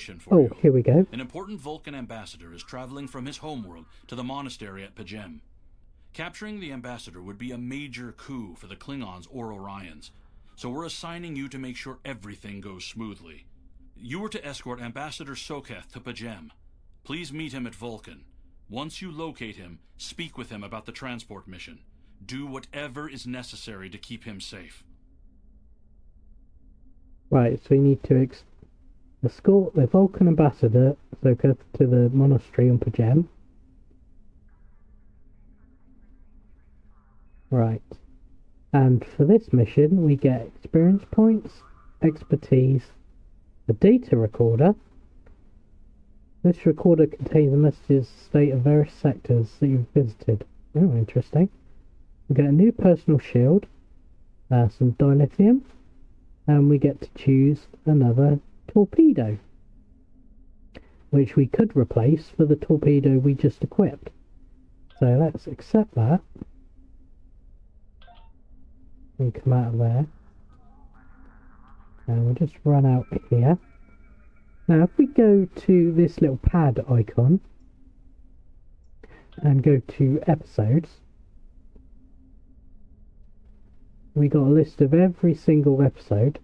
mission for you. Oh, here we go. An important Vulcan ambassador is traveling from his homeworld to the monastery at Pajem. Capturing the ambassador would be a major coup for the Klingons or Orions, so we're assigning you to make sure everything goes smoothly. You are to escort Ambassador Sokketh to Pajem. Please meet him at Vulcan. Once you locate him, speak with him about the transport mission. Do whatever is necessary to keep him safe. Right, so we need to escort the Vulcan Ambassador Sokketh to the monastery on Pajem. Right. And for this mission, we get experience points, expertise, a data recorder. This recorder contains the messages state of various sectors that you've visited. Oh, interesting. We get a new personal shield, some dilithium, and we get to choose another torpedo, which we could replace for the torpedo we just equipped. So let's accept that. We come out of there. And we'll just run out here. Now if we go to this little pad icon and go to episodes, we got a list of every single episode.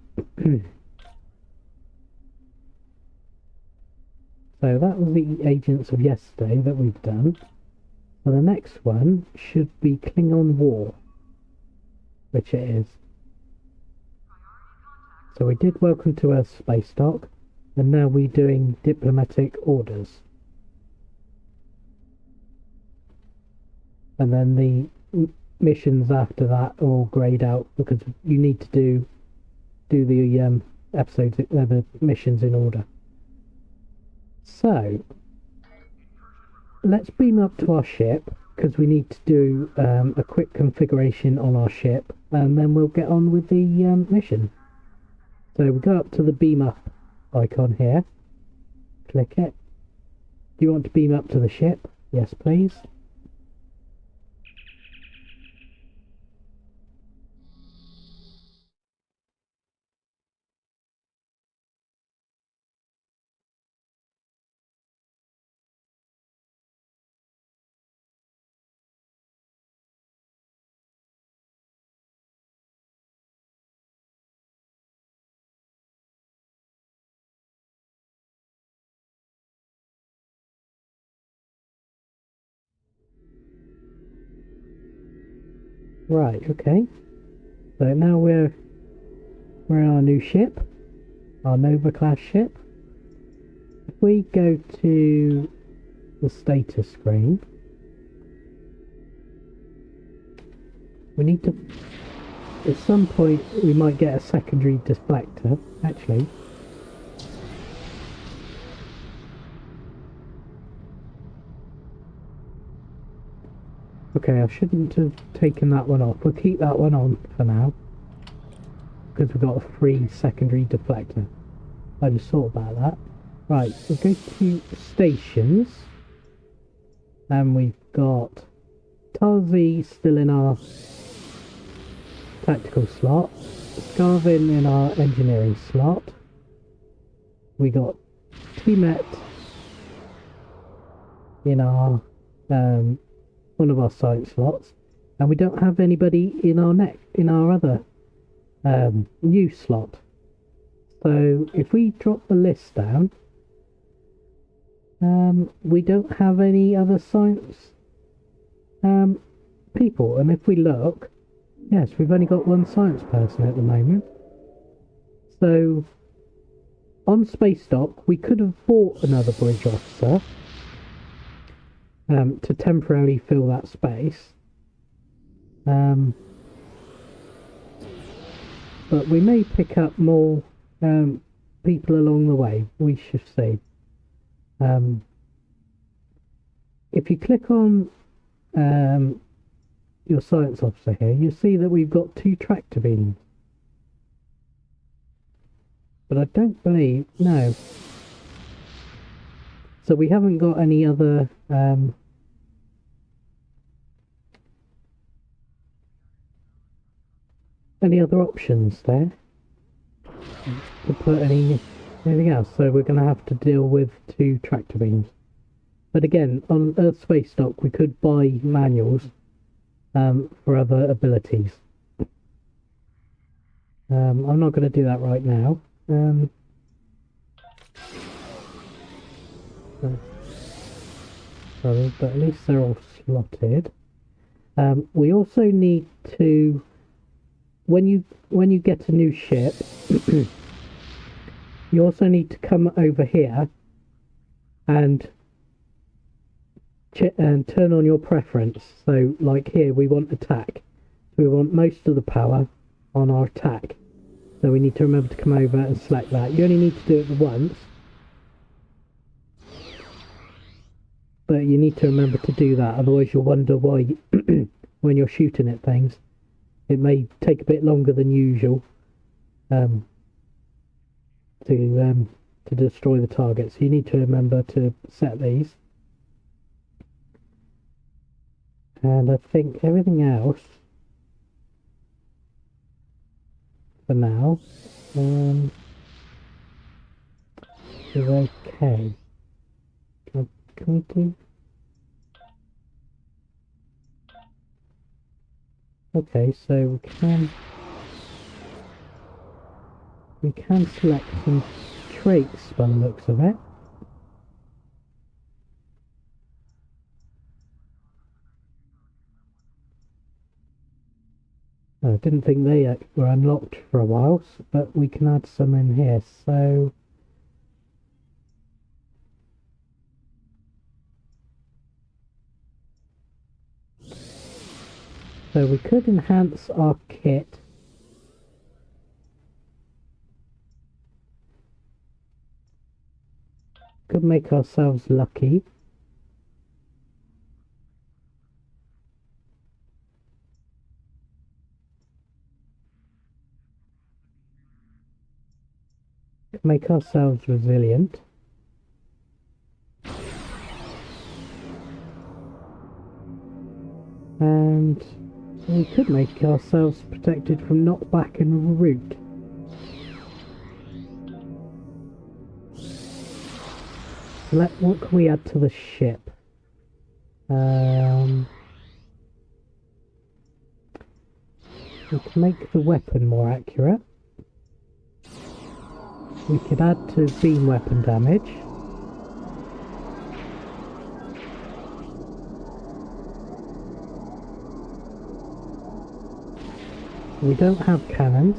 So that was the Agents of Yesterday that we've done. So the next one should be Klingon War, which it is. So we did Welcome to Earth Space Dock, and now we're doing Diplomatic Orders. And then the missions after that are all grayed out because you need to do the episodes, the missions in order. So let's beam up to our ship because we need to do a quick configuration on our ship, and then we'll get on with the mission. So we go up to the beam up icon here, click it. Do you want to beam up to the ship? Yes, please. Right, okay. So now we're in our new ship, our Nova class ship. If we go to the status screen, we need to, at some point we might get a secondary deflector, actually. Okay, I shouldn't have taken that one off. We'll keep that one on for now, because we've got a free secondary deflector. I just thought about that. Right, we'll go to stations, and we've got Tarzi still in our tactical slot, Scarvin in our engineering slot. We got T-Met in our one of our science slots, and we don't have anybody in our other new slot. So if we drop the list down, we don't have any other science people, and if we look, yes, we've only got one science person at the moment. So on Space Dock we could have bought another bridge officer to temporarily fill that space, but we may pick up more people along the way. We should see. If you click on your science officer here, you see that we've got 2 tractor beams, but I don't believe, no. So we haven't got any other options there to put any anything else. So we're going to have to deal with 2 tractor beams. But again, on Earth Space Dock, we could buy manuals for other abilities. I'm not going to do that right now. Sorry, but at least they're all slotted. We also need to, when you get a new ship, you also need to come over here and turn on your preference. So, like here, we want attack. We want most of the power on our attack. So we need to remember to come over and select that. You only need to do it once, but you need to remember to do that. Otherwise, you'll wonder why when you're shooting at things, it may take a bit longer than usual to destroy the target. So you need to remember to set these. And I think everything else for now is okay. Can we do? Okay, so we can select some traits by the looks of it. I didn't think they were unlocked for a while, but we can add some in here. So we could enhance our kit. Could make ourselves lucky. Could make ourselves resilient. And we could make ourselves protected from knockback and route. What can we add to the ship? We can make the weapon more accurate. We could add to beam weapon damage. We don't have cannons.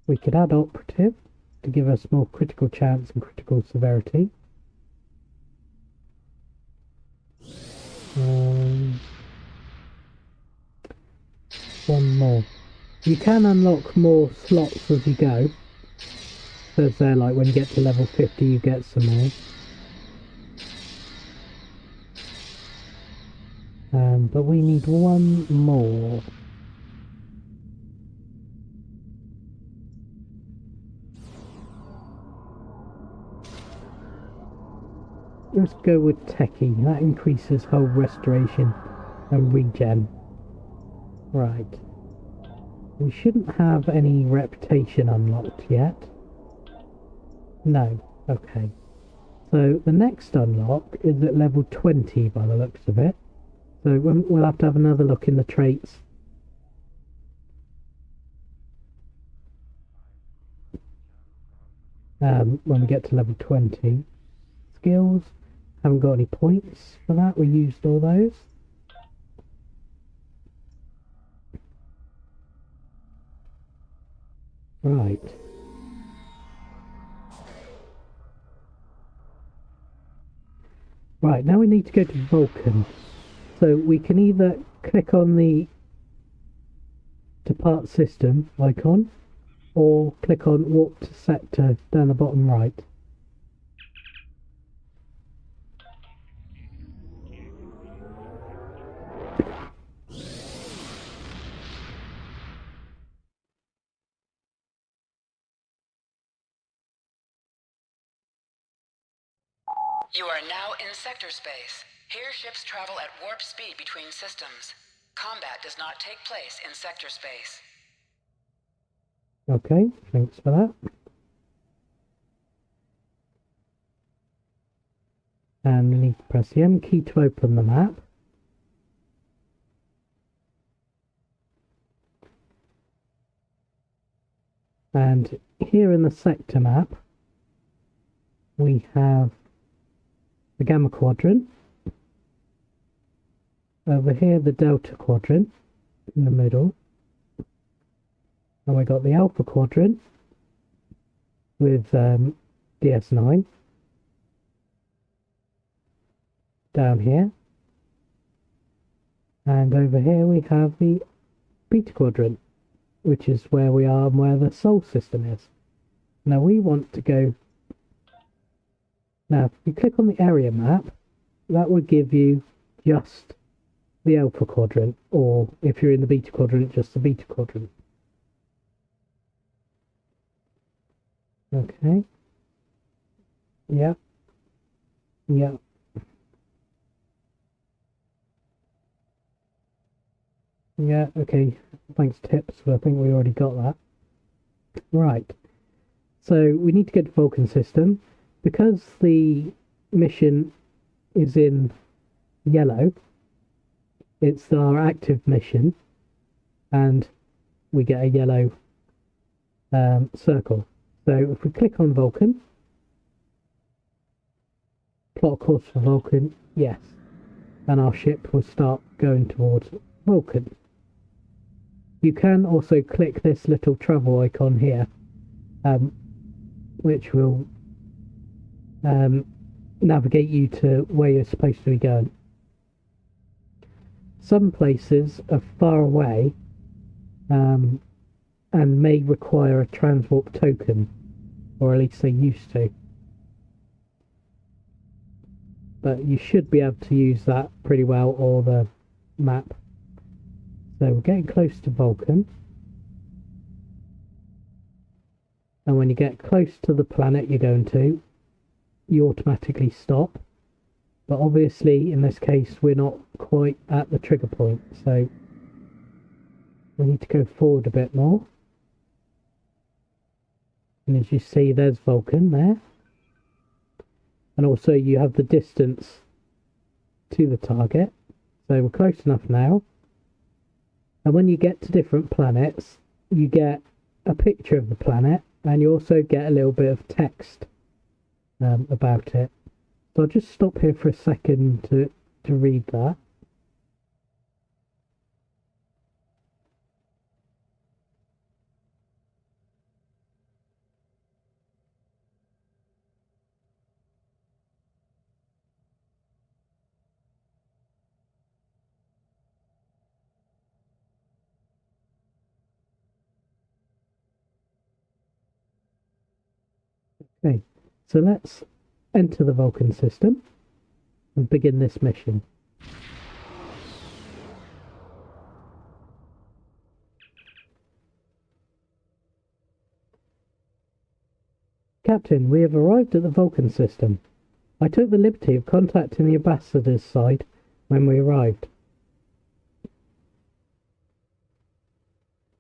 We could add operative to give us more critical chance and critical severity. One more. You can unlock more slots as you go. So it's there, like when you get to level 50 you get some more. But we need one more. Let's go with Techie. That increases hull restoration and regen. Right. We shouldn't have any reputation unlocked yet. No. Okay. So the next unlock is at level 20 by the looks of it. So we'll have to have another look in the traits. When we get to level 20. Skills. Haven't got any points for that. We used all those. Right. Right, now we need to go to Vulcan. So we can either click on the Depart System icon, or click on Warp to Sector down the bottom right. You are now in sector space. Here ships travel at warp speed between systems. Combat does not take place in sector space. Okay, thanks for that. And we need to press the M key to open the map. And here in the sector map, we have the Gamma Quadrant. Over here, the Delta Quadrant in the middle. And we got the Alpha Quadrant with DS9 down here. And over here we have the Beta Quadrant, which is where we are and where the Sol system is. Now we want to go... Now if you click on the area map, that would give you just the Alpha Quadrant, or if you're in the Beta Quadrant, just the Beta Quadrant. Okay. Yep. Yep. Yeah, okay. Thanks, Tips. I think we already got that. Right. So we need to get to Vulcan system. Because the mission is in yellow, it's our active mission, and we get a yellow circle. So if we click on Vulcan, plot a course for Vulcan, yes, and our ship will start going towards Vulcan. You can also click this little travel icon here, which will navigate you to where you're supposed to be going. Some places are far away and may require a transwarp token, or at least they used to. But you should be able to use that pretty well, or the map. So we're getting close to Vulcan. And when you get close to the planet you're going to, you automatically stop. But obviously, in this case, we're not quite at the trigger point, so we need to go forward a bit more. And as you see, there's Vulcan there. And also you have the distance to the target. So we're close enough now. And when you get to different planets, you get a picture of the planet, and you also get a little bit of text about it. So I'll just stop here for a second to read that. Okay, so let's enter the Vulcan system and begin this mission. Captain, we have arrived at the Vulcan system. I took the liberty of contacting the ambassador's side when we arrived.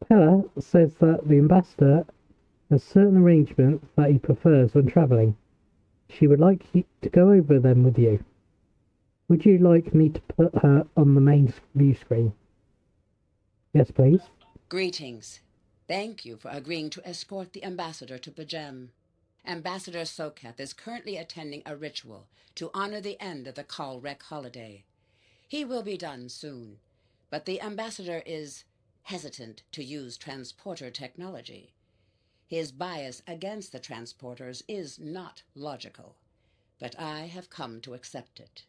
Pella says that the ambassador has certain arrangements that he prefers when travelling. She would like you to go over them with you. Would you like me to put her on the main view screen? Yes, please. Greetings. Thank you for agreeing to escort the ambassador to Pajem. Ambassador Sokketh is currently attending a ritual to honor the end of the Kal Rekk holiday. He will be done soon, but the ambassador is hesitant to use transporter technology. His bias against the transporters is not logical, but I have come to accept it.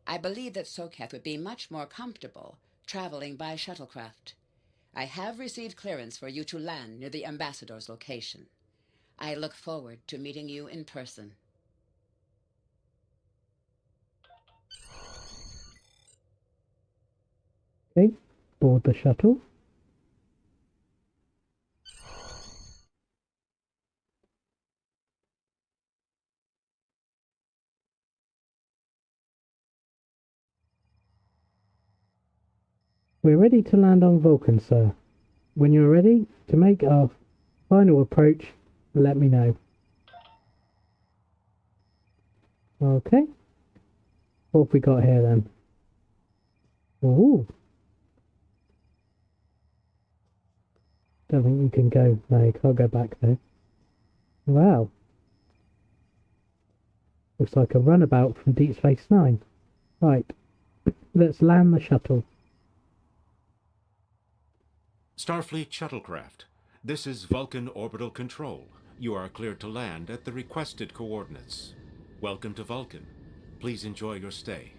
I believe that Sokkath would be much more comfortable traveling by shuttlecraft. I have received clearance for you to land near the ambassador's location. I look forward to meeting you in person. Okay, board the shuttle. We're ready to land on Vulcan, sir. When you're ready to make our final approach, let me know. Okay. What have we got here then? Ooh. Don't think you can go. No, you can't go back there. Wow. Looks like a runabout from Deep Space Nine. Right. Let's land the shuttle. Starfleet shuttlecraft. This is Vulcan Orbital Control. You are cleared to land at the requested coordinates. Welcome to Vulcan. Please enjoy your stay.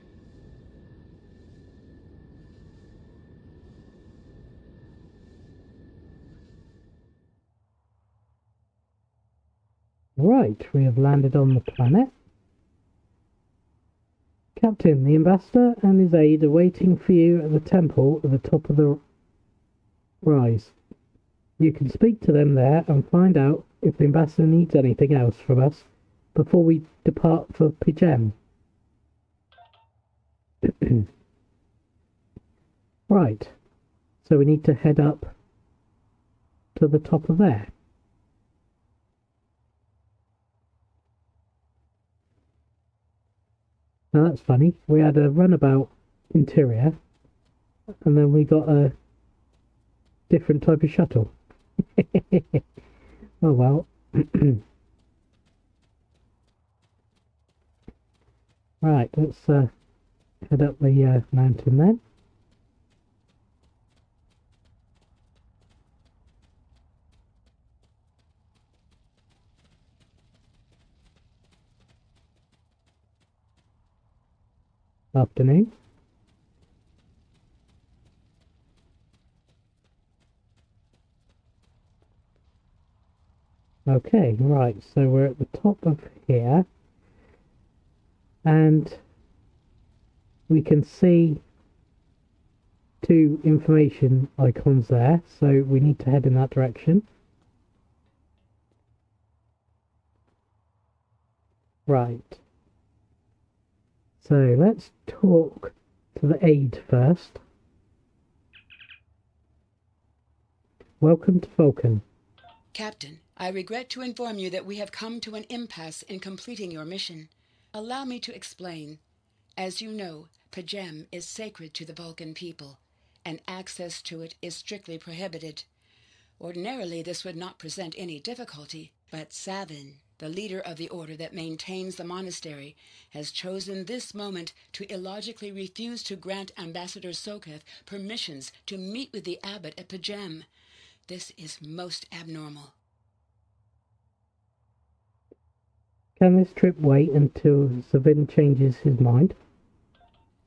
Right, we have landed on the planet. Captain, the ambassador and his aide are waiting for you at the temple at the top of the rise. You can speak to them there and find out if the ambassador needs anything else from us before we depart for P'Jem. Right, so we need to head up to the top of there. Now that's funny, we had a runabout interior and then we got a different type of shuttle. Oh well. Right, let's head up the mountain then. Afternoon. Okay, right, so we're at the top of here and we can see two information icons there, so we need to head in that direction. Right. So let's talk to the aide first. Welcome to Vulcan. Captain, I regret to inform you that we have come to an impasse in completing your mission. Allow me to explain. As you know, P'Jem is sacred to the Vulcan people, and access to it is strictly prohibited. Ordinarily, this would not present any difficulty, but Savin, the leader of the order that maintains the monastery, has chosen this moment to illogically refuse to grant Ambassador Sokketh permissions to meet with the abbot at P'Jem. This is most abnormal. Can this trip wait until Savin changes his mind?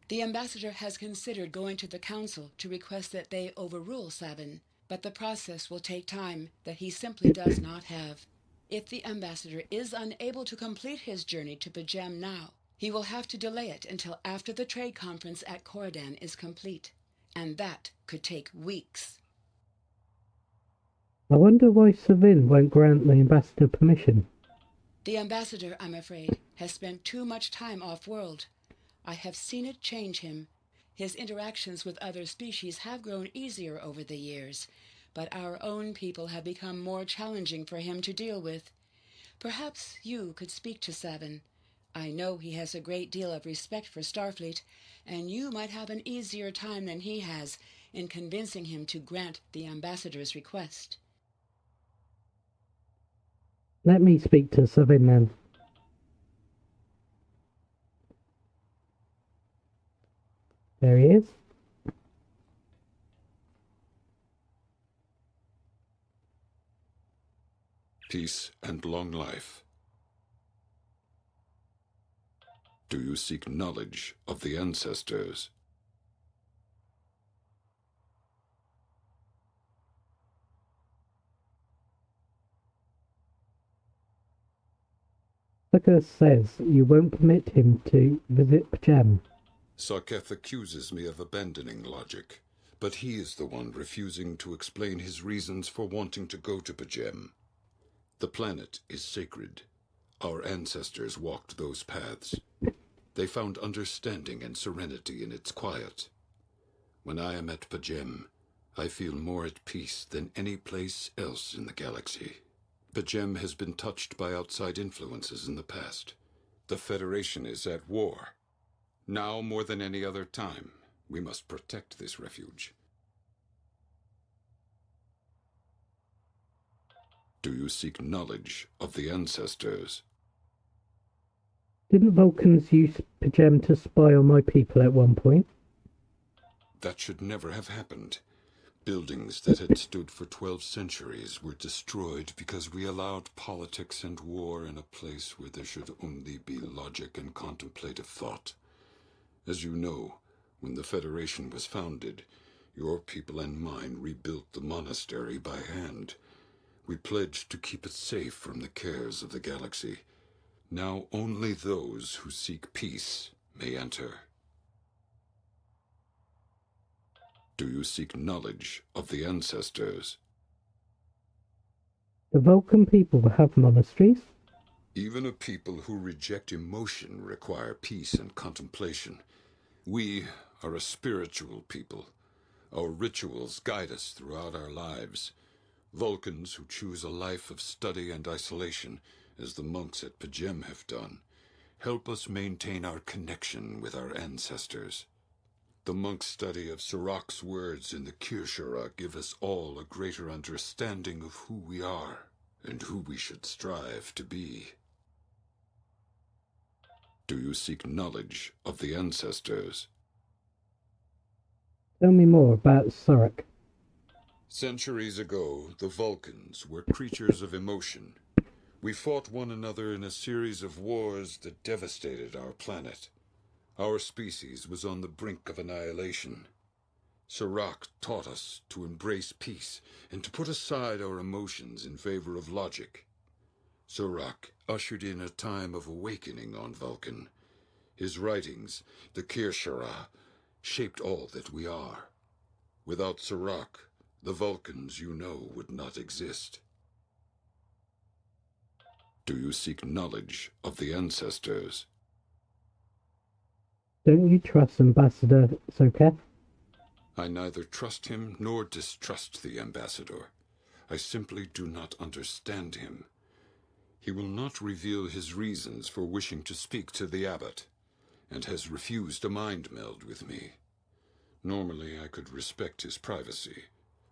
The ambassador has considered going to the council to request that they overrule Savin, but the process will take time that he simply does not have. If the ambassador is unable to complete his journey to P'Jem now, he will have to delay it until after the trade conference at Coridan is complete, and that could take weeks. I wonder why Savin won't grant the ambassador permission. The ambassador, I'm afraid, has spent too much time off-world. I have seen it change him. His interactions with other species have grown easier over the years, but our own people have become more challenging for him to deal with. Perhaps you could speak to Savin. I know he has a great deal of respect for Starfleet, and you might have an easier time than he has in convincing him to grant the ambassador's request. Let me speak to Savin then. There he is. Peace and long life. Do you seek knowledge of the ancestors? Sokkath says you won't permit him to visit P'Jem. Sokketh accuses me of abandoning logic, but he is the one refusing to explain his reasons for wanting to go to P'Jem. The planet is sacred. Our ancestors walked those paths. They found understanding and serenity in its quiet. When I am at Pajem, I feel more at peace than any place else in the galaxy. Pajem has been touched by outside influences in the past. The Federation is at war. Now more than any other time, we must protect this refuge. Do you seek knowledge of the ancestors? Didn't Vulcans use Pajem to spy on my people at one point? That should never have happened. Buildings that had stood for 12 centuries were destroyed because we allowed politics and war in a place where there should only be logic and contemplative thought. As you know, when the Federation was founded, your people and mine rebuilt the monastery by hand. We pledged to keep it safe from the cares of the galaxy. Now only those who seek peace may enter. Do you seek knowledge of the ancestors? The Vulcan people have monasteries? Even a people who reject emotion require peace and contemplation. We are a spiritual people. Our rituals guide us throughout our lives. Vulcans who choose a life of study and isolation, as the monks at Pajem have done, help us maintain our connection with our ancestors. The monk's study of Serakh's words in the Kirshara give us all a greater understanding of who we are and who we should strive to be. Do you seek knowledge of the ancestors? Tell me more about Sarek. Centuries ago, the Vulcans were creatures of emotion. We fought one another in a series of wars that devastated our planet. Our species was on the brink of annihilation. Sokkath taught us to embrace peace and to put aside our emotions in favor of logic. Sokkath ushered in a time of awakening on Vulcan. His writings, the Kirshara, shaped all that we are. Without Sokkath, the Vulcans you know would not exist. Do you seek knowledge of the ancestors? Don't you trust Ambassador Sokketh? I neither trust him nor distrust the ambassador. I simply do not understand him. He will not reveal his reasons for wishing to speak to the abbot, and has refused a mind meld with me. Normally I could respect his privacy,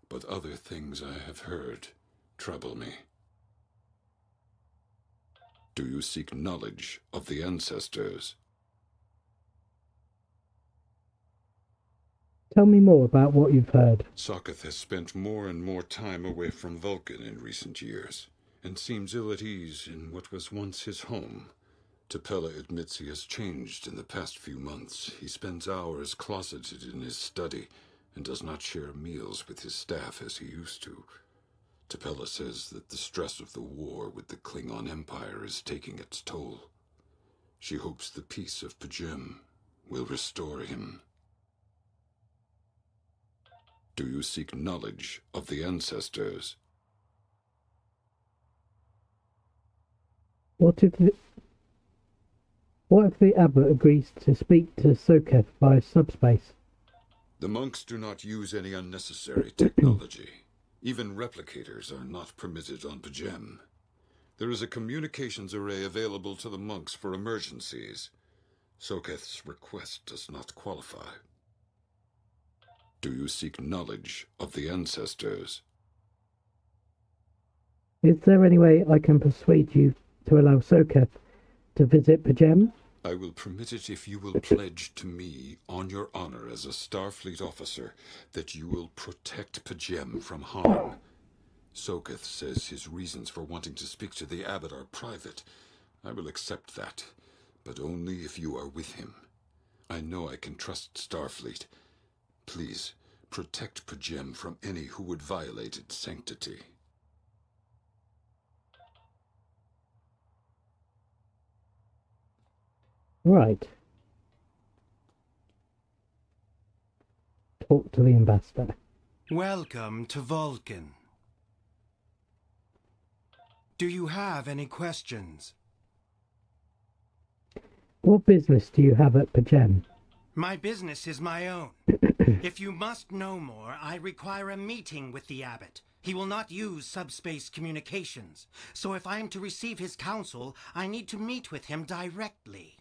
but other things I have heard trouble me. Do you seek knowledge of the ancestors? Tell me more about what you've heard. Sokkath has spent more and more time away from Vulcan in recent years, and seems ill at ease in what was once his home. T'Pella admits he has changed in the past few months. He spends hours closeted in his study, and does not share meals with his staff as he used to. T'Pella says that the stress of the war with the Klingon Empire is taking its toll. She hopes the peace of Pajem will restore him. Do you seek knowledge of the ancestors? What if the abbot agrees to speak to Sokketh via subspace? The monks do not use any unnecessary technology. Even replicators are not permitted on Pajem. There is a communications array available to the monks for emergencies. Sokketh's request does not qualify. Do you seek knowledge of the ancestors? Is there any way I can persuade you to allow Sokketh to visit Pajem? I will permit it if you will pledge to me, on your honor as a Starfleet officer, that you will protect Pajem from harm. Sokkath says his reasons for wanting to speak to the abbot are private. I will accept that, but only if you are with him. I know I can trust Starfleet. Please, protect Pajem from any who would violate its sanctity. Right. Talk to the ambassador. Welcome to Vulcan. Do you have any questions? What business do you have at Pajem? My business is my own. If you must know more, I require a meeting with the abbot. He will not use subspace communications, so if I am to receive his counsel, I need to meet with him directly.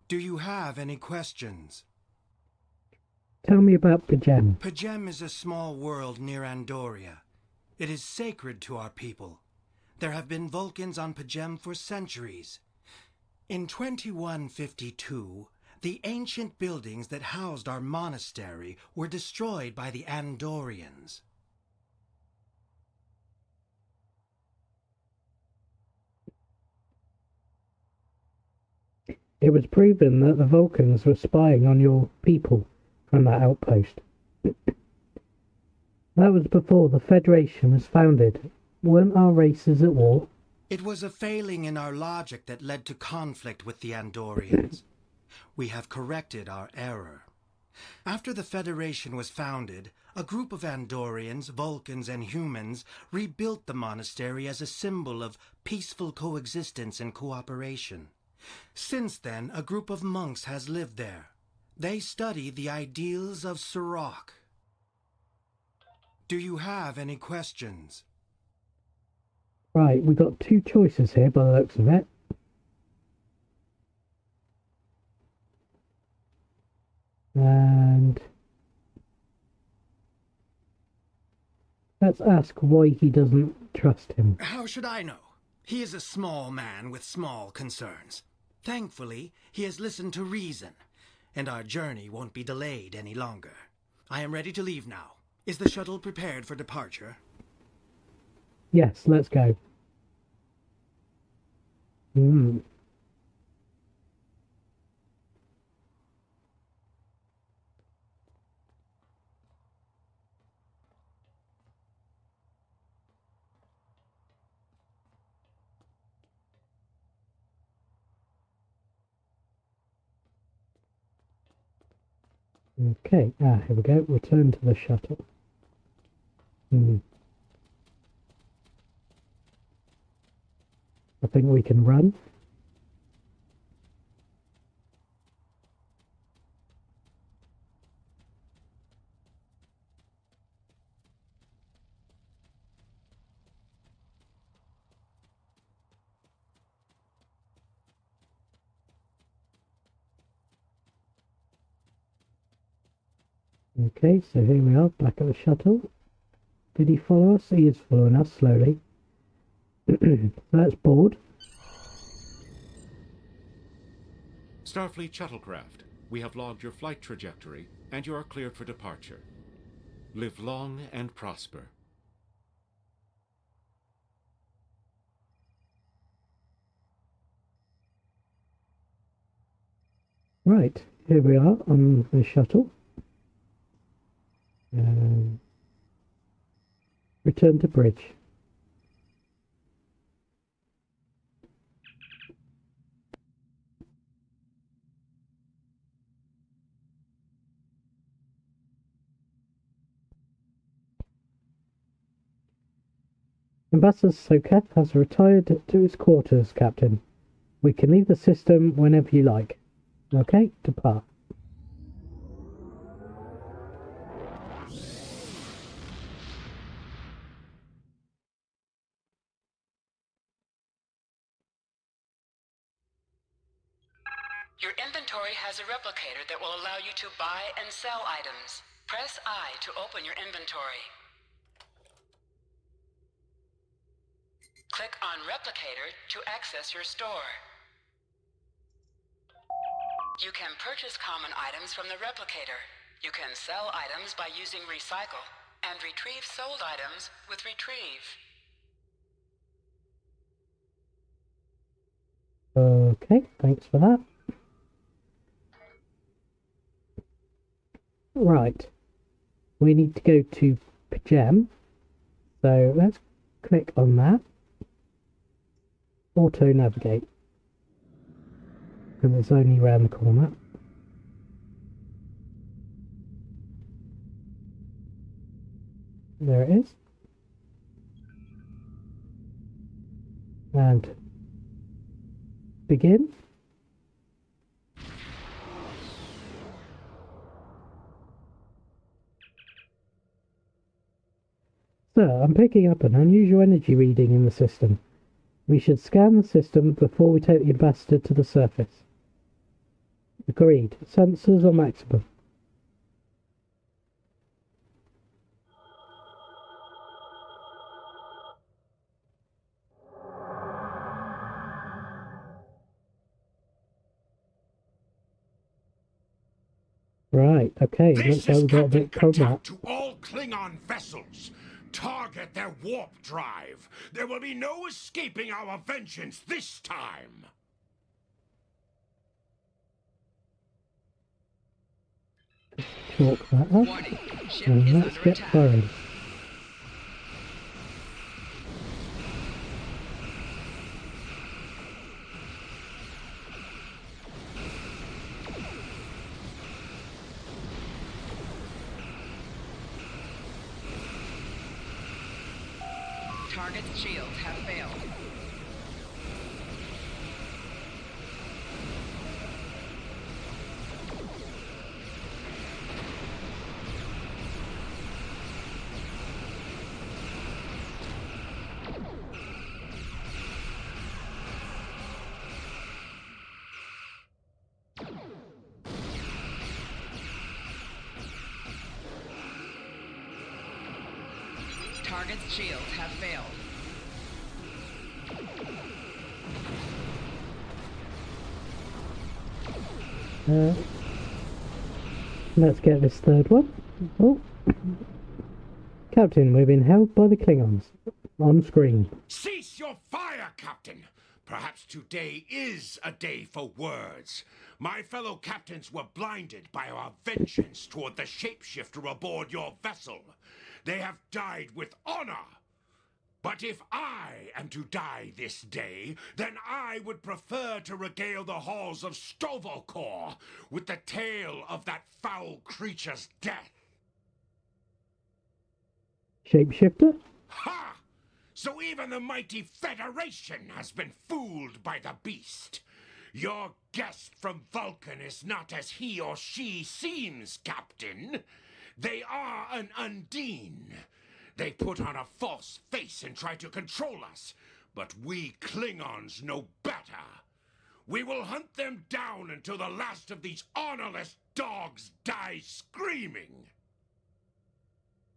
Do you have any questions? Tell me about Pajem. Pajem is a small world near Andoria. It is sacred to our people. There have been Vulcans on Pajem for centuries. In 2152, the ancient buildings that housed our monastery were destroyed by the Andorians. It was proven that the Vulcans were spying on your people from that outpost. That was before the Federation was founded. Weren't our races at war? It was a failing in our logic that led to conflict with the Andorians. We have corrected our error. After the Federation was founded, a group of Andorians, Vulcans, and humans rebuilt the monastery as a symbol of peaceful coexistence and cooperation. Since then, a group of monks has lived there. They study the ideals of Sirach. Do you have any questions? Right, we've got two choices here by the looks of it. And let's ask why he doesn't trust him. How should I know? He is a small man with small concerns. Thankfully, he has listened to reason, and our journey won't be delayed any longer. I am ready to leave now. Is the shuttle prepared for departure? Yes, let's go. Okay, here we go. Return to the shuttle. I think we can run. Okay, so here we are, back at the shuttle. Did he follow us? He is following us slowly. So that's board. Starfleet shuttlecraft, we have logged your flight trajectory, and you are cleared for departure. Live long and prosper. Right, here we are on the shuttle. Return to bridge. Ambassador Sokketh has retired to his quarters, Captain. We can leave the system whenever you like. Okay, depart. Your inventory has a replicator that will allow you to buy and sell items. Press I to open your inventory. Click on Replicator to access your store. You can purchase common items from the replicator. You can sell items by using Recycle, and retrieve sold items with Retrieve. Okay, thanks for that. Right, we need to go to Pajem, so let's click on that. Auto navigate, and it's only around the corner. There it is. And Sir, I'm picking up an unusual energy reading in the system. We should scan the system before we take the ambassador to the surface. Agreed. Sensors on maximum. Right, okay, looks like we've got a bit of combat. To all Klingon vessels, target their warp drive. There will be no escaping our vengeance this time. Chalk that up, and let's get firing. Target's shields have failed. Target's shields have failed. Let's get this third one. Oh. Captain, we've been held by the Klingons. On screen. Cease your fire, Captain! Perhaps today is a day for words. My fellow captains were blinded by our vengeance toward the shapeshifter aboard your vessel. They have died with honor. But if I am to die this day, then I would prefer to regale the halls of Stovokor with the tale of that foul creature's death. Shapeshifter? Ha! So even the mighty Federation has been fooled by the beast. Your guest from Vulcan is not as he or she seems, Captain. They are an Undine. They put on a false face and try to control us, but we Klingons know better. We will hunt them down until the last of these honorless dogs dies screaming.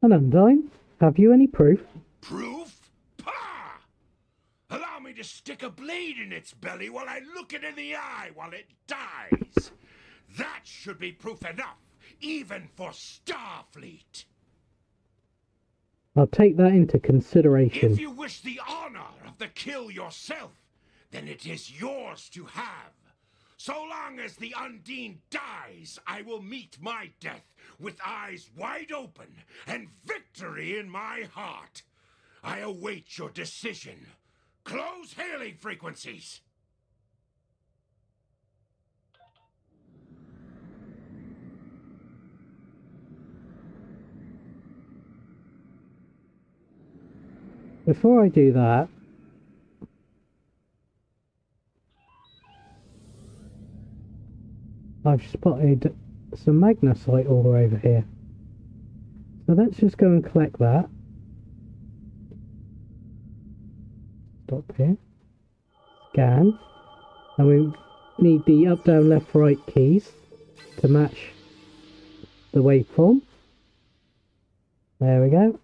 An Undine? Have you any proof? Proof? Pah! Allow me to stick a blade in its belly while I look it in the eye while it dies. That should be proof enough, even for Starfleet. I'll take that into consideration. If you wish the honor of the kill yourself, then it is yours to have. So long as the Undine dies, I will meet my death with eyes wide open and victory in my heart. I await your decision. Close hailing frequencies. Before I do that, I've spotted some magnesite ore over here. So let's just go and collect that. Stop here. Scan. And we need the up, down, left, right keys to match the waveform. There we go.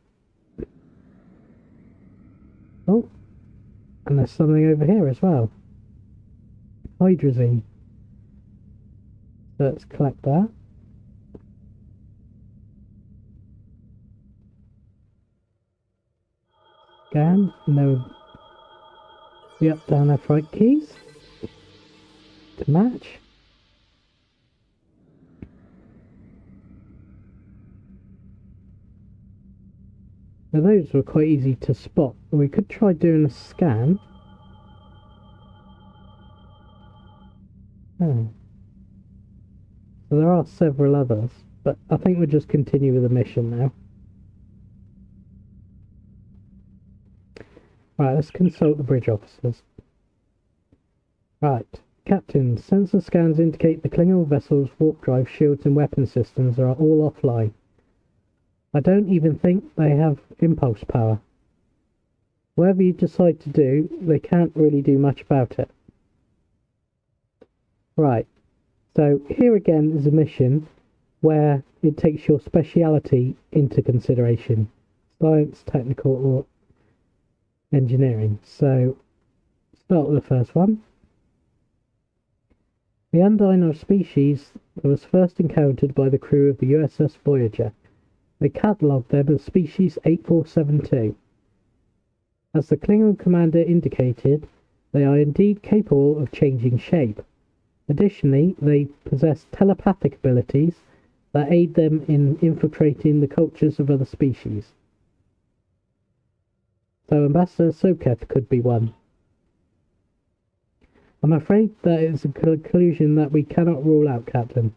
Oh, and there's something over here as well. Hydrazine. So let's collect that. Scan, and then the up, down, left, right keys to match. Now those were quite easy to spot. We could try doing a scan. Oh. So there are several others, but I think we'll just continue with the mission now. Right, let's consult the bridge officers. Right, Captain, sensor scans indicate the Klingon vessel's warp drive, shields and weapon systems are all offline. I don't even think they have impulse power. Whatever you decide to do, they can't really do much about it. Right, so here again is a mission where it takes your speciality into consideration. Science, technical, or engineering. So, start with the first one. The Undine are a species that was first encountered by the crew of the USS Voyager. They catalogued them as species 8472. As the Klingon commander indicated, they are indeed capable of changing shape. Additionally, they possess telepathic abilities that aid them in infiltrating the cultures of other species. So Ambassador Sokketh could be one. I'm afraid that is a conclusion that we cannot rule out, Captain.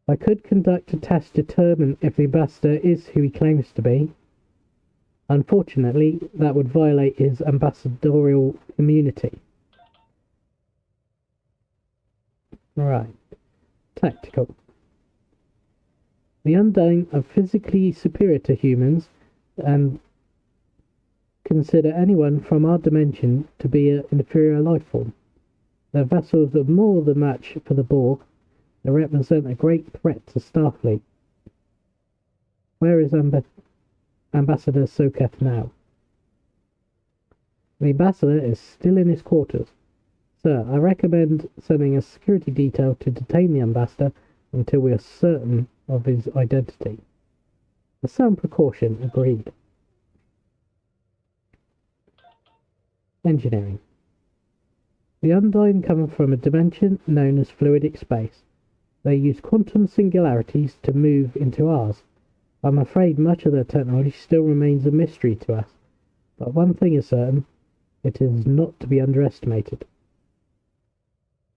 I could conduct a test to determine if the ambassador is who he claims to be. Unfortunately, that would violate his ambassadorial immunity. Right. Tactical. The Undine are physically superior to humans and consider anyone from our dimension to be an inferior life form. Their vessels are more than match for the Borg. They represent a great threat to Starfleet. Where is Ambassador Sokketh now? The ambassador is still in his quarters. Sir, I recommend sending a security detail to detain the ambassador until we are certain of his identity. A sound precaution, agreed. Engineering. The Undine come from a dimension known as fluidic space. They use quantum singularities to move into ours. I'm afraid much of their technology still remains a mystery to us, but one thing is certain, it is not to be underestimated.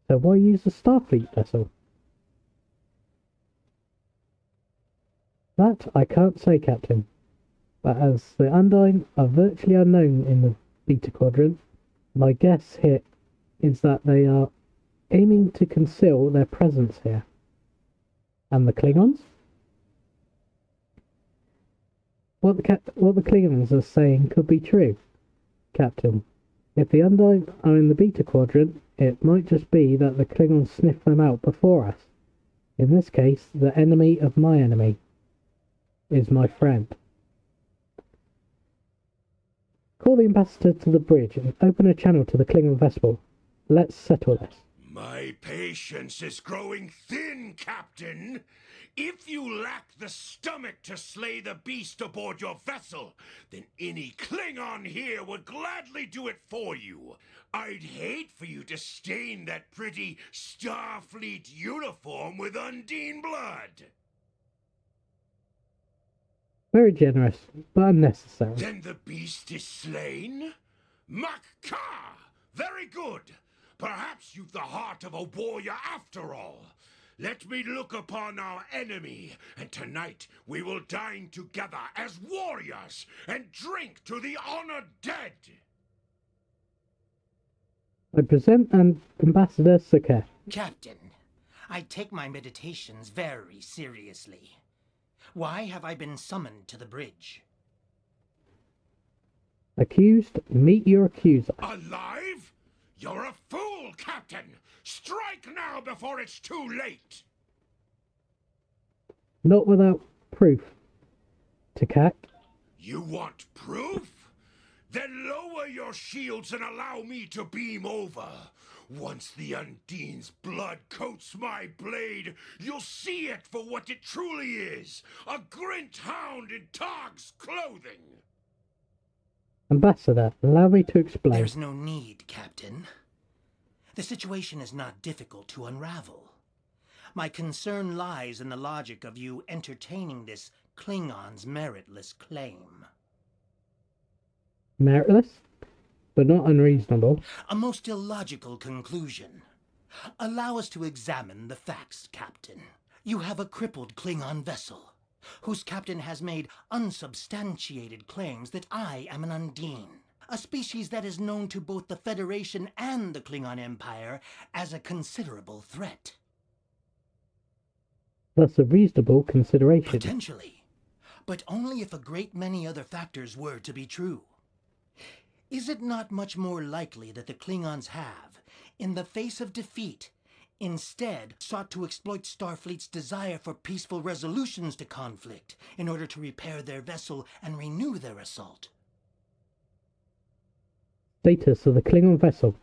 So why use a Starfleet vessel? That I can't say, Captain, but as the Undine are virtually unknown in the Beta Quadrant, my guess here is that they are aiming to conceal their presence here. And the Klingons? What the Klingons are saying could be true, Captain. If the Undine are in the Beta Quadrant, it might just be that the Klingons sniffed them out before us. In this case, the enemy of my enemy is my friend. Call the ambassador to the bridge and open a channel to the Klingon vessel. Let's settle this. My patience is growing thin, Captain. If you lack the stomach to slay the beast aboard your vessel, then any Klingon here would gladly do it for you. I'd hate for you to stain that pretty Starfleet uniform with Undine blood. Very generous, but unnecessary. Then the beast is slain? Makka! Very good. Perhaps you've the heart of a warrior after all. Let me look upon our enemy, and tonight we will dine together as warriors and drink to the honored dead. I present Ambassador Sokketh. Captain, I take my meditations very seriously. Why have I been summoned to the bridge? Accused, meet your accuser. Alive? You're a fool, Captain! Strike now before it's too late! Not without proof. Takak. You want proof? Then lower your shields and allow me to beam over. Once the Undine's blood coats my blade, you'll see it for what it truly is. A Grint hound in Tog's clothing. Ambassador, allow me to explain. There's no need, Captain. The situation is not difficult to unravel. My concern lies in the logic of you entertaining this Klingon's meritless claim. Meritless, but not unreasonable. A most illogical conclusion. Allow us to examine the facts, Captain. You have a crippled Klingon vessel, whose captain has made unsubstantiated claims that I am an Undine, a species that is known to both the Federation and the Klingon Empire as a considerable threat. That's a reasonable consideration. Potentially. but only if a great many other factors were to be true. Is it not much more likely that the Klingons have, in the face of defeat, instead sought to exploit Starfleet's desire for peaceful resolutions to conflict in order to repair their vessel and renew their assault? Status of the Klingon vessel.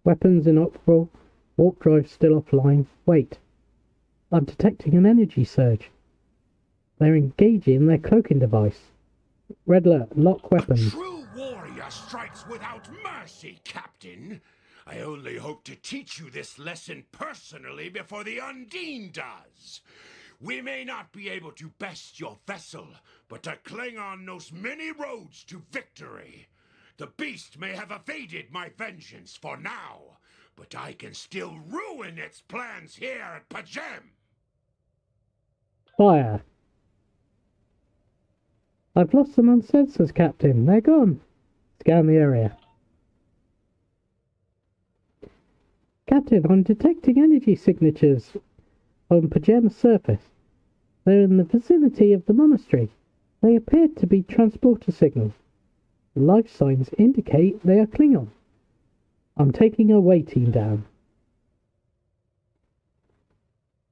Weapons inoperable. Warp drive still offline. Wait. I'm detecting an energy surge. They're engaging their cloaking device. Red alert. Lock weapons. A true warrior strikes without mercy, Captain. I only hope to teach you this lesson personally before the Undine does. We may not be able to best your vessel, but a Klingon knows many roads to victory. The beast may have evaded my vengeance for now, but I can still ruin its plans here at Pajem. Fire. I've lost them on sensors, Captain. They're gone. Scan the area. Captain, I'm detecting energy signatures on Pajem's surface. They're in the vicinity of the monastery. They appear to be transporter signals. Life signs indicate they are Klingon. I'm taking a away team down.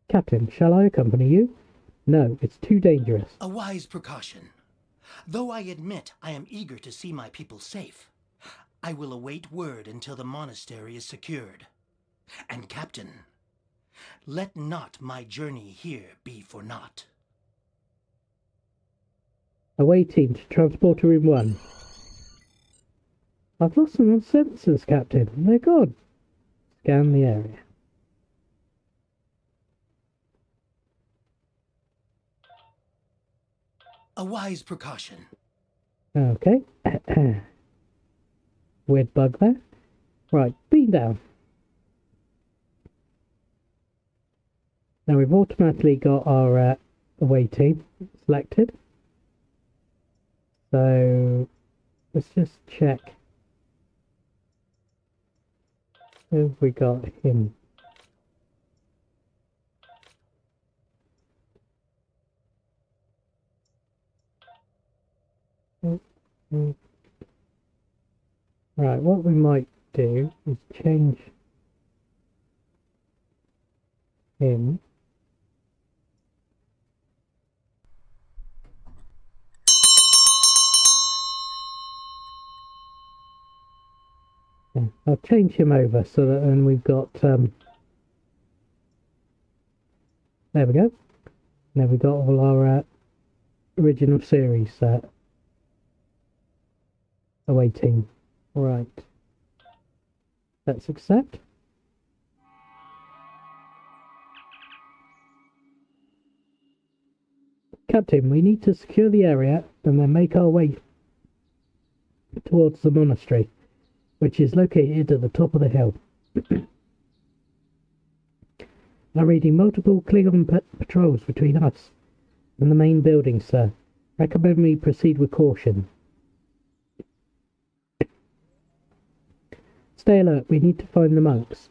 Captain, shall I accompany you? No, it's too dangerous. A wise precaution. Though I admit I am eager to see my people safe, I will await word until the monastery is secured. And Captain, let not my journey here be for naught. Away team to transporter room 1. I've lost them on sensors, Captain. They're gone. Scan the area. A wise precaution. Okay. Weird bug there. Right, beam down. Now we've automatically got our away team selected. So let's just check. Who have we got him? Right, what we might do is change him. Yeah, I'll change him over so that then we've got there we go. Now we've got all our original series awaiting. Right. Let's accept. Captain, we need to secure the area and then make our way towards the monastery, which is located at the top of the hill. I'm reading multiple Klingon patrols between us and the main building, sir. Recommend we proceed with caution. Stay alert, we need to find the monks.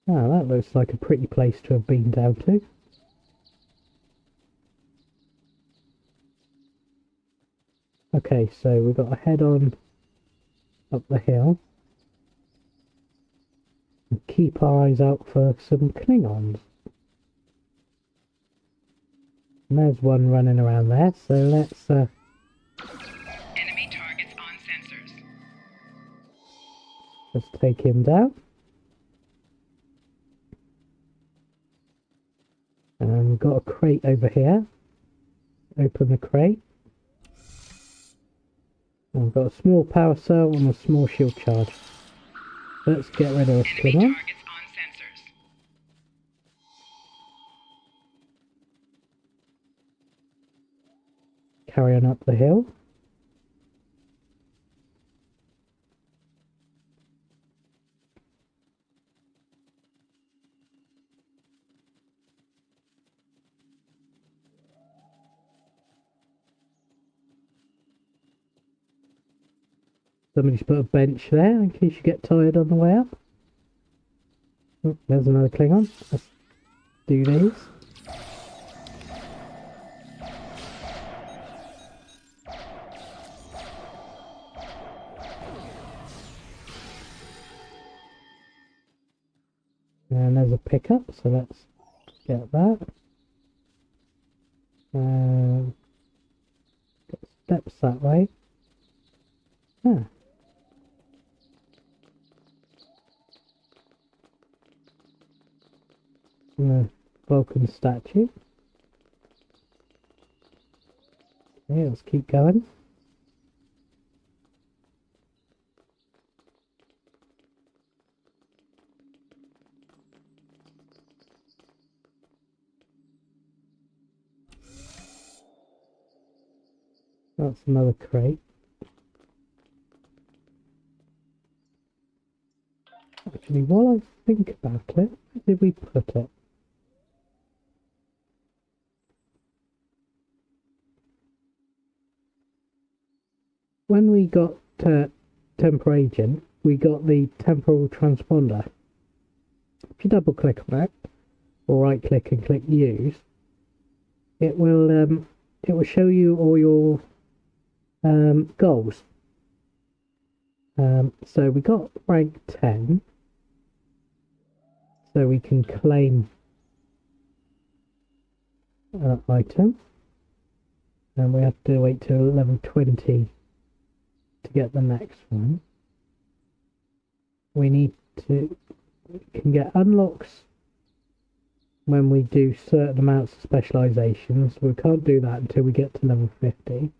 Ah, that looks like a pretty place to have been down to. Okay, so we've got to head on up the hill and keep our eyes out for some Klingons. And there's one running around there, so let's Enemy targets on sensors. let's take him down. And we've got a crate over here. Open the crate. And we've got a small power cell and a small shield charge. Let's get rid of this Klingon. Targets on sensors. Carry on up the hill. Somebody's put a bench there in case you get tired on the way up. Oh, there's another Klingon. Let's do these. And there's a pickup, so let's get that. Got steps that way. Ah. And the Vulcan statue. Okay, let's keep going. That's another crate. Actually, while I think about it, where did we put it? When we got Temporal Agent, we got the temporal transponder. If you double click on it, or right click and click use, it will show you all your goals. So we got rank 10, so we can claim item, and we have to wait till level 20 to get the next one. We can get unlocks when we do certain amounts of specializations. We can't do that until we get to level 50.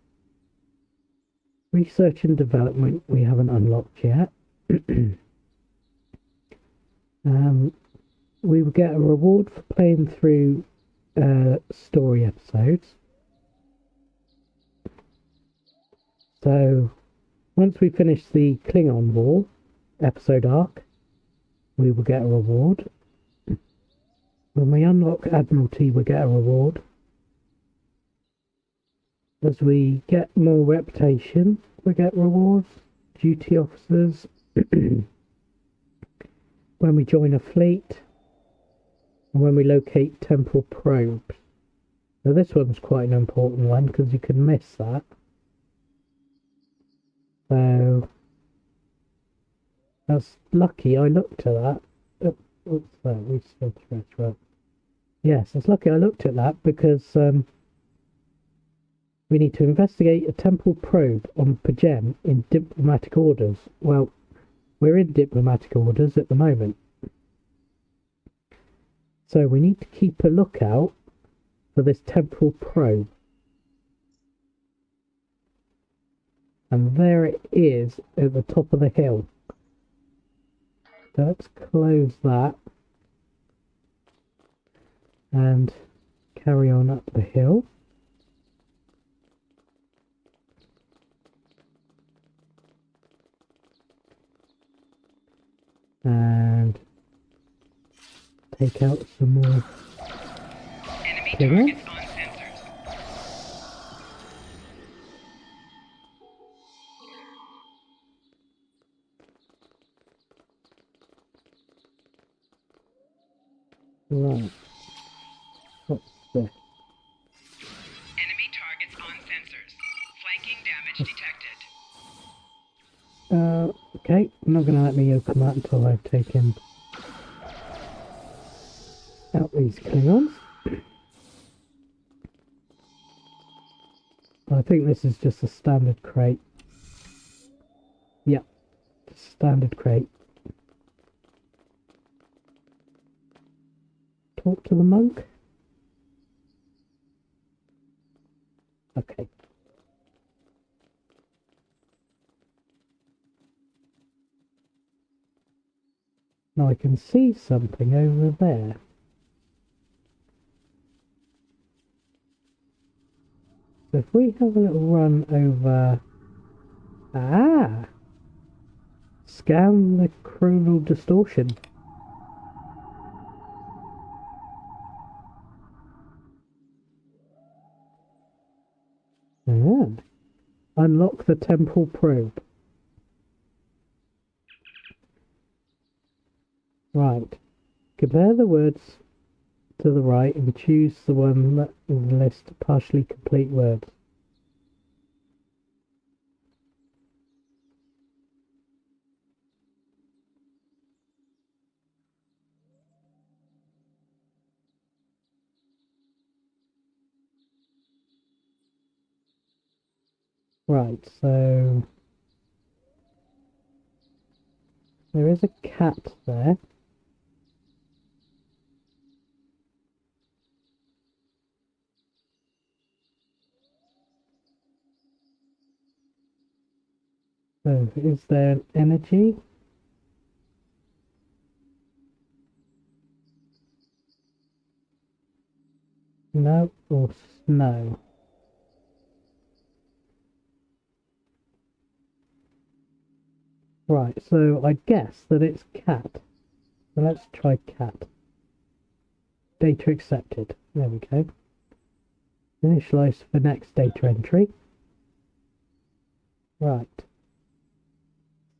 Research and development we haven't unlocked yet. We will get a reward for playing through story episodes. So once we finish the Klingon War episode arc, we will get a reward. When we unlock Admiralty, we get a reward. As we get more reputation, we get rewards. Duty officers. When we join a fleet. And when we locate temporal probes. Now this one's quite an important one because you can miss that. So that's lucky I looked at that. What's that? Research restaurant. Yes, it's lucky I looked at that because we need to investigate a temporal probe on Pajem in diplomatic orders. Well, we're in diplomatic orders at the moment. So we need to keep a lookout for this temporal probe. And there it is at the top of the hill. So let's close that and carry on up the hill. And take out some more. Enemy targets on sensors. Right. What's this? Enemy targets on sensors. Flanking damage detected. Okay, I'm not going to let me open that until I've taken out these Klingons. I think this is just a standard crate. Yep, standard crate. Talk to the monk. Okay. Now I can see something over there. So if we have a little run over... Ah! Scan the chronal distortion. Ah. Unlock the temporal probe. Right. Compare the words to the right and choose the one that in the list partially complete words. Right, so there is a cat there. So is there an energy? No, or snow? Right, so I guess that it's cat. So let's try cat. Data accepted. There we go. Initialize for next data entry. Right.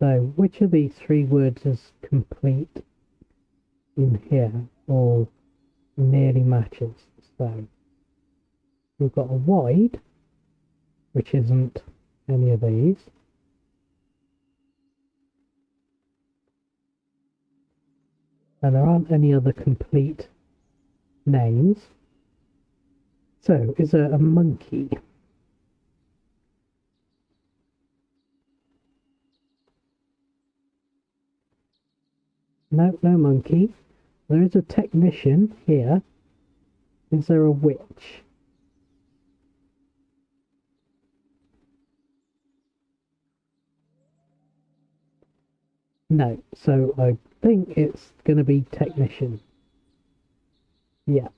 So which of these three words is complete in here or nearly matches? So we've got a wide, which isn't any of these. And there aren't any other complete names. So, is there a monkey? No, no monkey. There is a technician here. Is there a witch? No, so I think it's going to be technician. Yeah.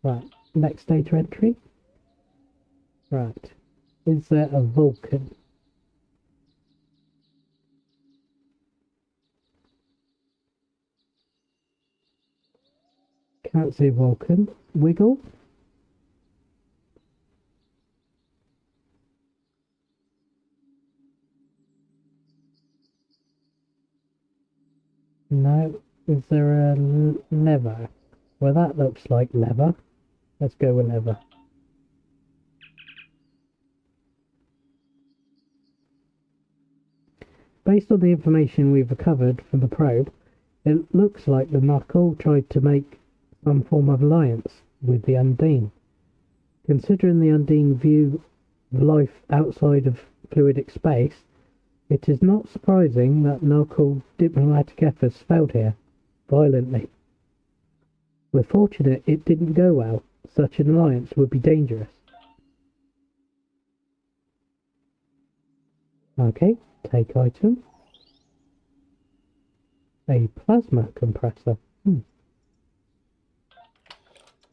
Right, next data entry. Right, is there a Vulcan? Can't see Vulcan. Wiggle? No. Is there a lever? Well, that looks like lever. Let's go with lever. Based on the information we've recovered from the probe, it looks like the Knuckle tried to make some form of alliance with the Undine. Considering the Undine view life outside of fluidic space, it is not surprising that Knuckle diplomatic efforts failed here, violently. We're fortunate it didn't go well. Such an alliance would be dangerous. Okay, take item. A plasma compressor.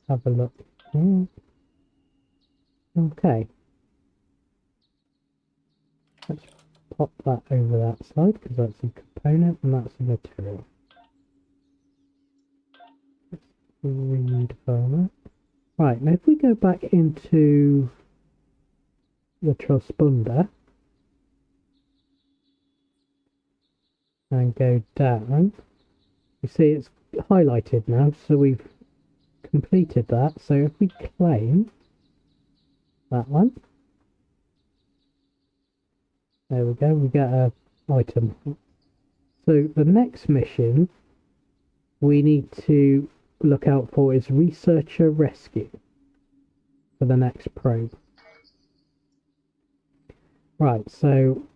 Have a look. Okay. Let's pop that over that side because that's a component and that's a material. Let's read further. Right, now if we go back into the transponder and go down, you see it's highlighted now, so we've completed that. So if we claim that one, there we go, we get a item. So the next mission we need to look out for is researcher rescue for the next probe. Right, so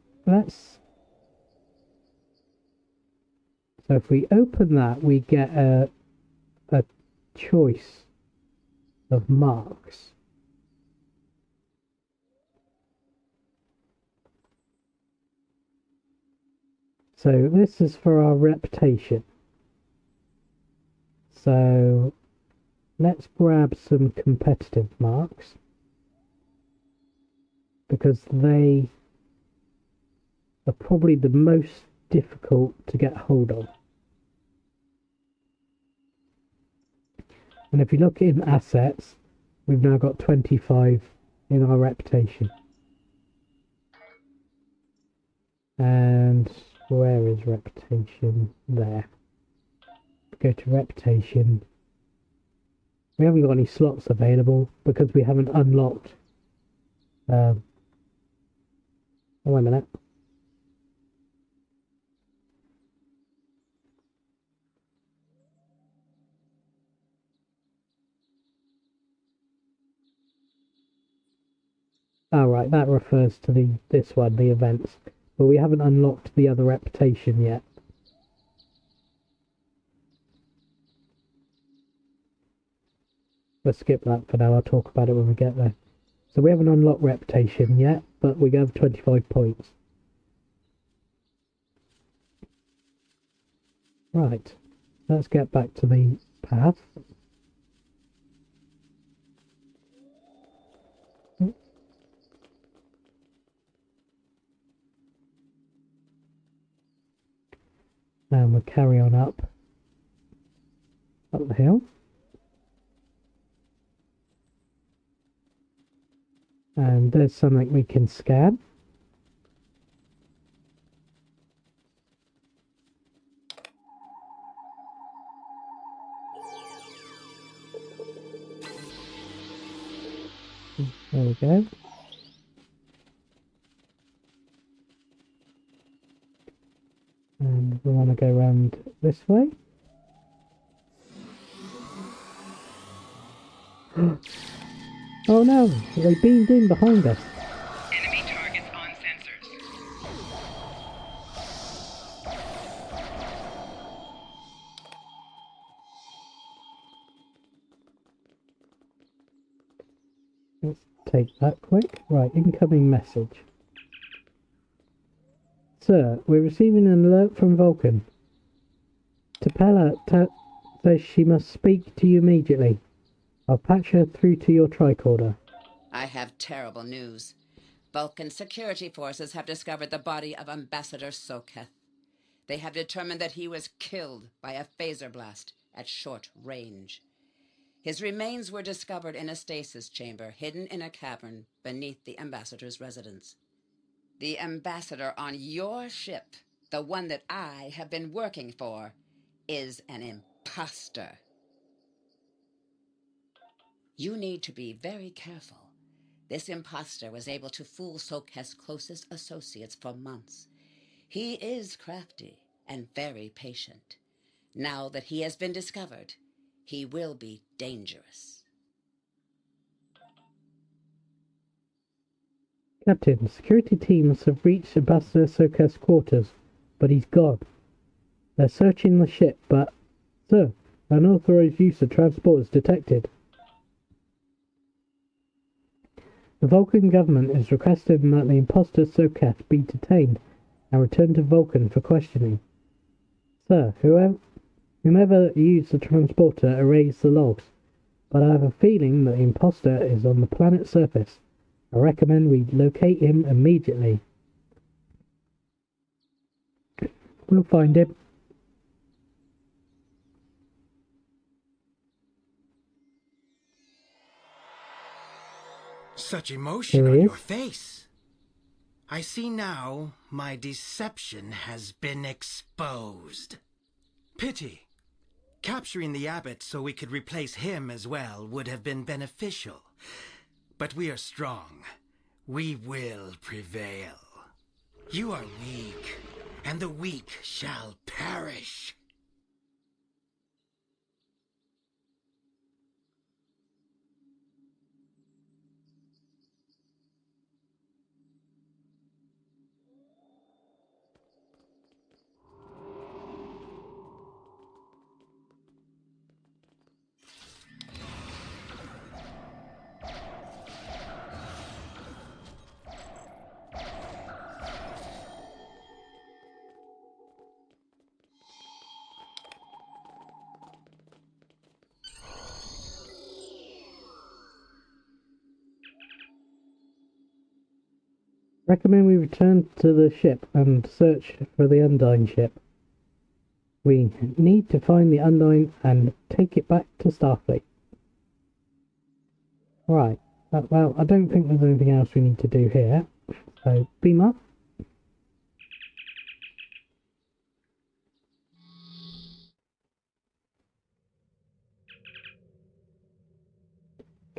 if we open that, we get a choice of marks. So this is for our reputation. So let's grab some competitive marks because they are probably the most difficult to get hold of. And if you look in assets, we've now got 25 in our reputation. And where is reputation? There. go to reputation. We haven't got any slots available because we haven't unlocked. Oh, wait a minute. Oh, right, that refers to this one, the events. But we haven't unlocked the other reputation yet. Let's skip that for now, I'll talk about it when we get there. So we haven't unlocked reputation yet, but we have 25 points. Right, let's get back to the path. And we'll carry on up the hill. And there's something we can scan. There we go. And we want to go around this way. Oh no, they beamed in behind us. Enemy targets on sensors. Let's take that quick. Right, incoming message. Sir, we're receiving an alert from Vulcan. Tapella says she must speak to you immediately. I'll patch her through to your tricorder. I have terrible news. Vulcan security forces have discovered the body of Ambassador Sokketh. They have determined that he was killed by a phaser blast at short range. His remains were discovered in a stasis chamber hidden in a cavern beneath the ambassador's residence. The ambassador on your ship, the one that I have been working for, is an imposter. You need to be very careful. This imposter was able to fool Sokketh's closest associates for months. He is crafty and very patient. Now that he has been discovered, he will be dangerous. Captain, security teams have reached Ambassador Sokketh's quarters, but he's gone. They're searching the ship, but... Sir, unauthorized use of transport is detected. The Vulcan government is requesting that the imposter Sokkath be detained and returned to Vulcan for questioning. Sir, whomever used the transporter erased the logs, but I have a feeling that the imposter is on the planet's surface. I recommend we locate him immediately. We'll find him. Such emotion Here on he your is. face. I see now my deception has been exposed. Pity. Capturing the abbot so we could replace him as well would have been beneficial. But we are strong. We will prevail. You are weak, and the weak shall perish. Recommend we return to the ship and search for the Undyne ship. We need to find the Undyne and take it back to Starfleet. Right. Well, I don't think there's anything else we need to do here. So, beam up.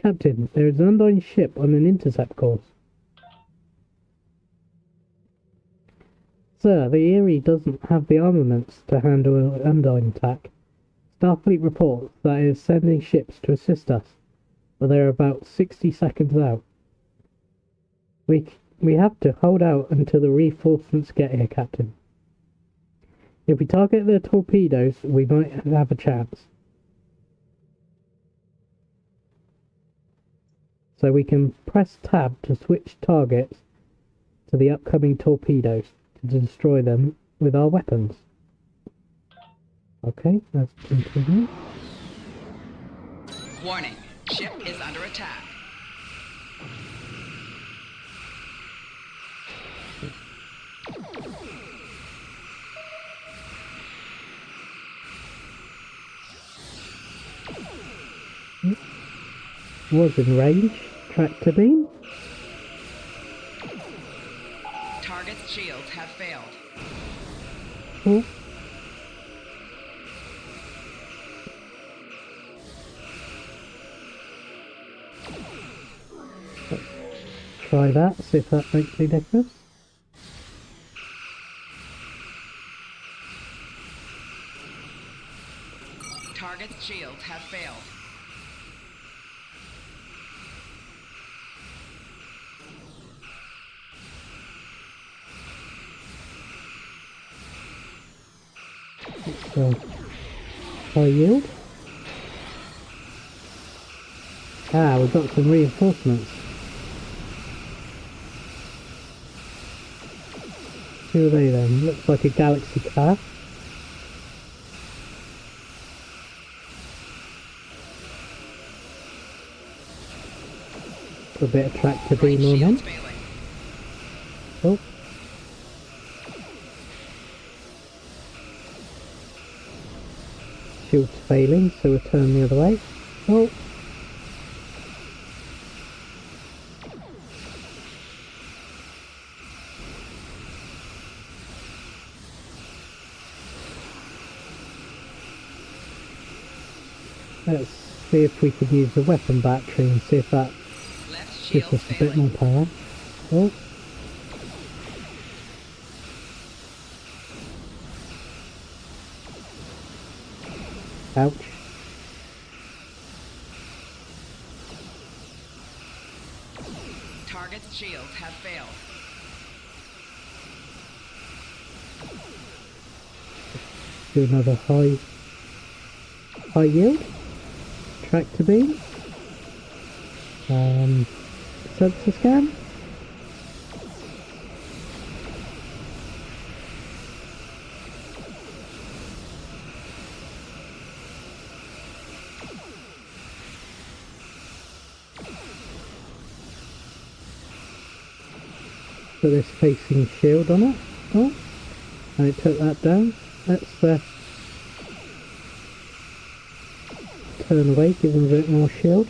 Captain, there is an undying ship on an intercept course. Sir, the Erie doesn't have the armaments to handle an undying attack. Starfleet reports that it is sending ships to assist us, but they're about 60 seconds out. We have to hold out until the reinforcements get here, Captain. If we target their torpedoes, we might have a chance. So we can press tab to switch targets to the upcoming torpedoes to destroy them with our weapons. Okay, let's continue. Warning, ship is under attack. Was in range. Tractor beam. Target's shields have failed. Oh. Try that, see if that makes any difference. Target's shields have failed. So, high yield. Ah, we've got some reinforcements. Who are they then? Looks like a galaxy car. A bit of tractor beam on him. Oh. Shield's failing, so we'll turn the other way. Oh. Let's see if we can use the weapon battery and see if that gives us a bit more power. Oh. Ouch. Target's shields have failed. Do another high yield. Tractor beam. Sensor scan. Put this facing shield on it. Oh, and it took that down. Let's turn away, give them a bit more shield.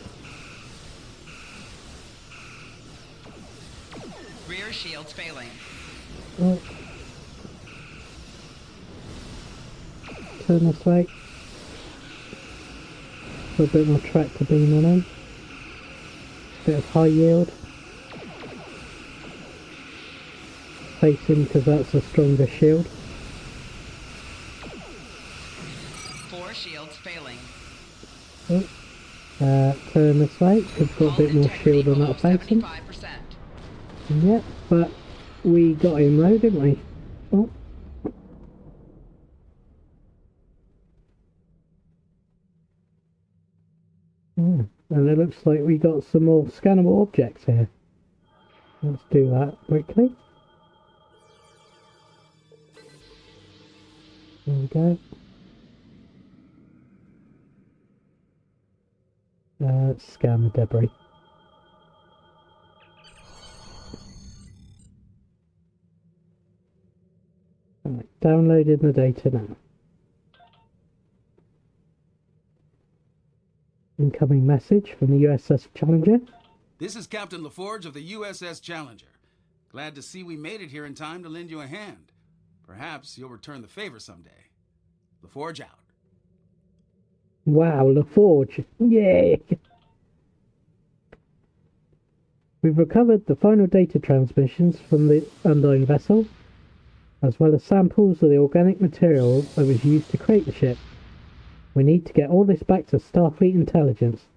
Rear shields failing. Oh. Turn this way. Put a bit more tractor beam on him. Bit of high yield. Face him because that's a stronger shield. 4 shields failing. Oh. Turn this way because we've got a bit more shield on that facing. Yep, but we got him though, didn't we? Oh. And it looks like we got some more scannable objects here. Let's do that quickly. There we go. Let's scan the debris. Right, downloading the data now. Incoming message from the USS Challenger. This is Captain LaForge of the USS Challenger. Glad to see we made it here in time to lend you a hand. Perhaps you'll return the favor someday. LaForge out. Wow, LaForge. Yay! We've recovered the final data transmissions from the undying vessel, as well as samples of the organic material that was used to create the ship. We need to get all this back to Starfleet intelligence.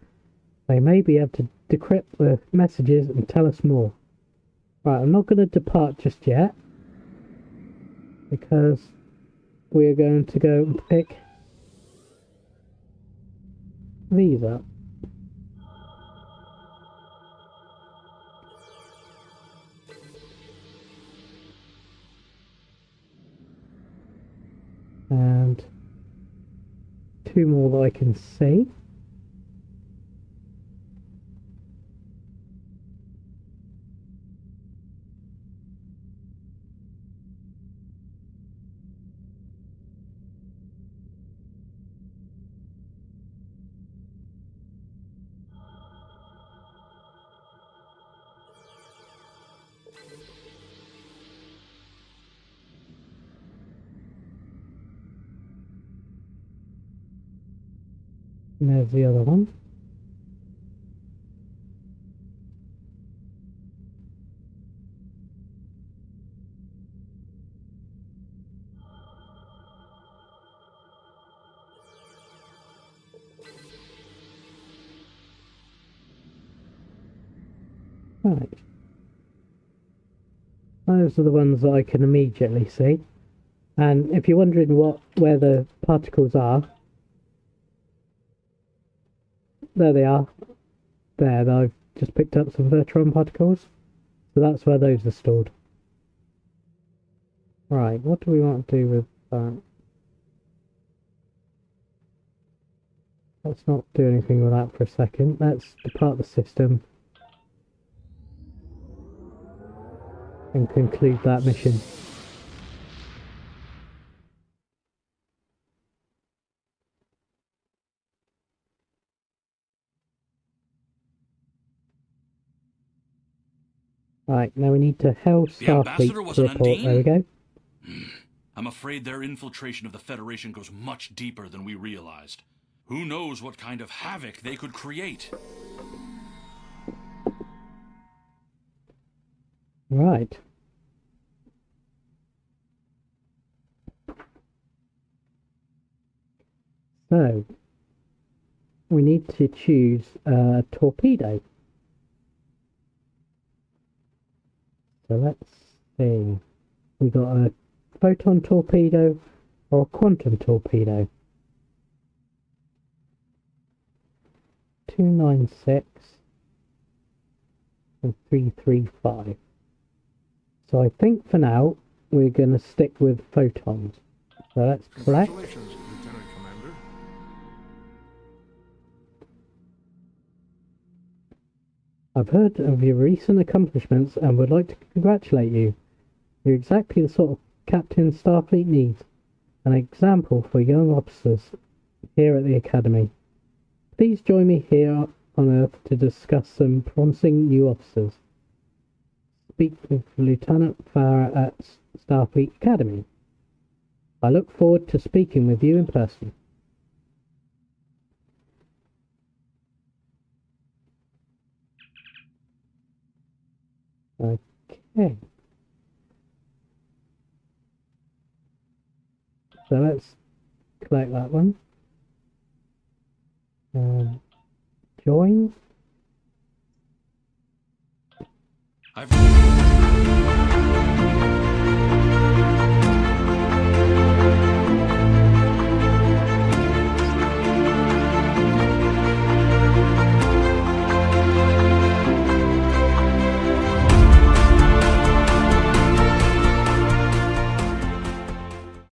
They may be able to decrypt the messages and tell us more. Right, I'm not going to depart just yet, because we're going to go and pick these up. And 2 more that I can see. And there's the other one. Right. Those are the ones that I can immediately see. And if you're wondering where the particles are, there they are. There, I've just picked up some Vertron particles. So that's where those are stored. Right, what do we want to do with that? Let's not do anything with that for a second. Let's depart the system and conclude that mission. Right, now we need to Hell The ambassador Starfleet was to an report. There we Undine? go. I'm afraid their infiltration of the Federation goes much deeper than we realized. Who knows what kind of havoc they could create? Right. So, we need to choose a torpedo. So let's see. We got a photon torpedo or a quantum torpedo. 296 and 335. So I think for now we're going to stick with photons. So let's collect. Congratulations, Lieutenant Commander. I've heard of your recent accomplishments and would like to congratulate you. You're exactly the sort of captain Starfleet needs. An example for young officers here at the Academy. Please join me here on Earth to discuss some promising new officers. Speak with Lieutenant Farah at Starfleet Academy. I look forward to speaking with you in person. Okay. So let's collect that one. Join. I've